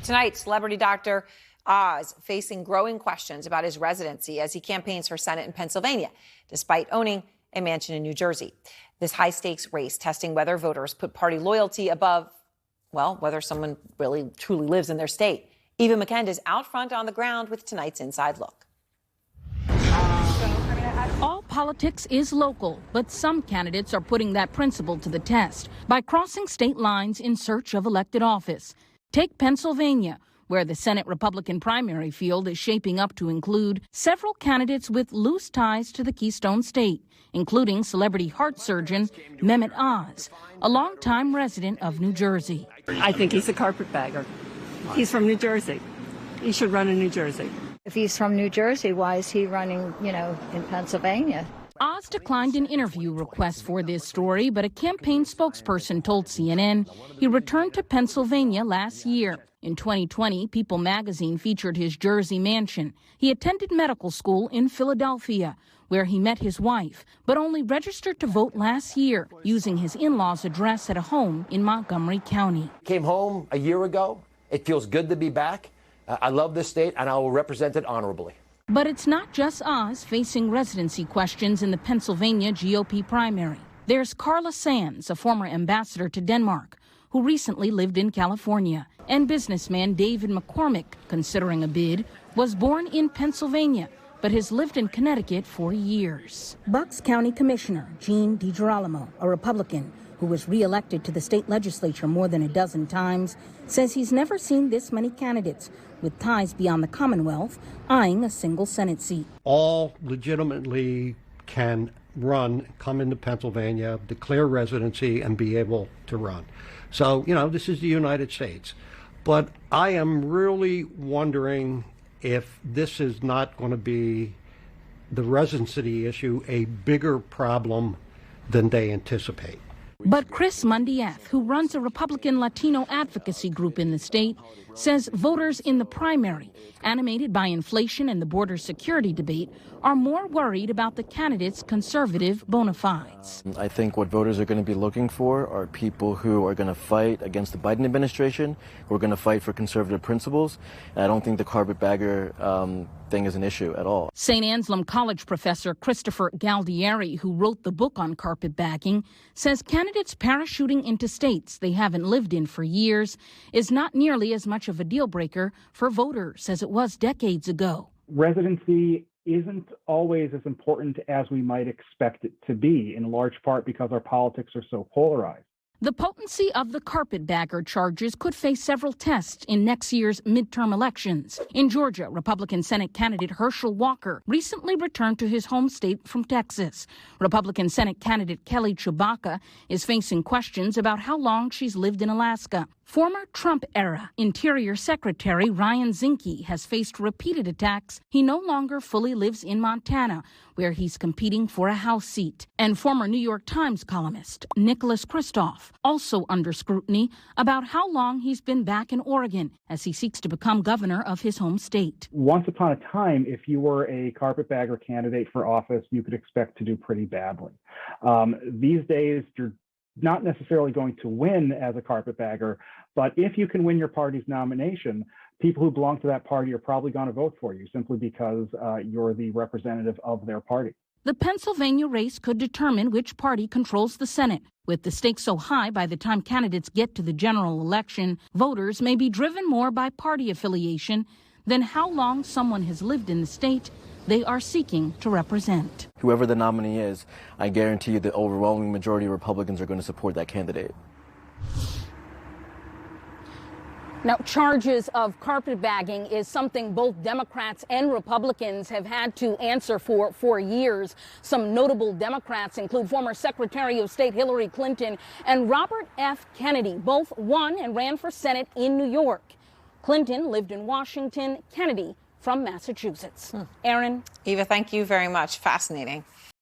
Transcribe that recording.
Tonight, celebrity doctor Oz facing growing questions about his residency as he campaigns for Senate in Pennsylvania, despite owning a mansion in New Jersey. This high-stakes race testing whether voters put party loyalty above, well, whether someone really truly lives in their state. Eva McKend is out front on the ground with tonight's Inside Look. All politics is local, but some candidates are putting that principle to the test by crossing state lines in search of elected office. Take Pennsylvania, where the Senate Republican primary field is shaping up to include several candidates with loose ties to the Keystone State, including celebrity heart surgeon Mehmet Oz, a longtime resident of New Jersey. I think he's a carpetbagger. He's from New Jersey. He should run in New Jersey. If he's from New Jersey, why is he running, in Pennsylvania? Oz declined an interview request for this story, but a campaign spokesperson told CNN he returned to Pennsylvania last year. In 2020, People magazine featured his Jersey mansion. He attended medical school in Philadelphia, where he met his wife, but only registered to vote last year, using his in-laws' address at a home in Montgomery County. Came home a year ago. It feels good to be back. I love this state, and I will represent it honorably. But it's not just Oz facing residency questions in the Pennsylvania GOP primary. There's Carla Sands, a former ambassador to Denmark, who recently lived in California. And businessman David McCormick, considering a bid, was born in Pennsylvania, but has lived in Connecticut for years. Bucks County Commissioner Gene DiGirolamo, a Republican who was reelected to the state legislature more than a dozen times, says he's never seen this many candidates with ties beyond the Commonwealth eyeing a single Senate seat. All legitimately can run, come into Pennsylvania, declare residency, and be able to run. So, this is the United States. But I am really wondering if this is not going to be, the residency issue, a bigger problem than they anticipate. But Chris Mundiath, who runs a Republican Latino advocacy group in the state, says voters in the primary, animated by inflation and the border security debate, are more worried about the candidates' conservative bona fides. I think what voters are going to be looking for are people who are going to fight against the Biden administration, who are going to fight for conservative principles. And I don't think the carpetbagger thing is an issue at all. St. Anselm College professor Christopher Galdieri, who wrote the book on carpetbagging, says candidates parachuting into states they haven't lived in for years is not nearly as much of a deal breaker for voters as it was decades ago. Residency isn't always as important as we might expect it to be, in large part because our politics are so polarized. The potency of the carpetbagger charges could face several tests in next year's midterm elections. In Georgia, Republican Senate candidate Herschel Walker recently returned to his home state from Texas. Republican Senate candidate Kelly Chewbacca is facing questions about how long she's lived in Alaska. Former Trump-era Interior Secretary Ryan Zinke has faced repeated attacks. He no longer fully lives in Montana, where he's competing for a House seat. And former New York Times columnist Nicholas Kristof, also under scrutiny about how long he's been back in Oregon as he seeks to become governor of his home state. Once upon a time, if you were a carpetbagger candidate for office, you could expect to do pretty badly. These days, you're not necessarily going to win as a carpetbagger, but if you can win your party's nomination, people who belong to that party are probably going to vote for you simply because you're the representative of their party. The Pennsylvania race could determine which party controls the Senate. With the stakes so high, by the time candidates get to the general election, voters may be driven more by party affiliation than how long someone has lived in the state they are seeking to represent. Whoever the nominee is, I guarantee you the overwhelming majority of Republicans are going to support that candidate. Now, charges of carpetbagging is something both Democrats and Republicans have had to answer for years. Some notable Democrats include former Secretary of State Hillary Clinton and Robert F. Kennedy. Both won and ran for Senate in New York. Clinton lived in Washington, Kennedy from Massachusetts. Aaron? Eva, thank you very much. Fascinating.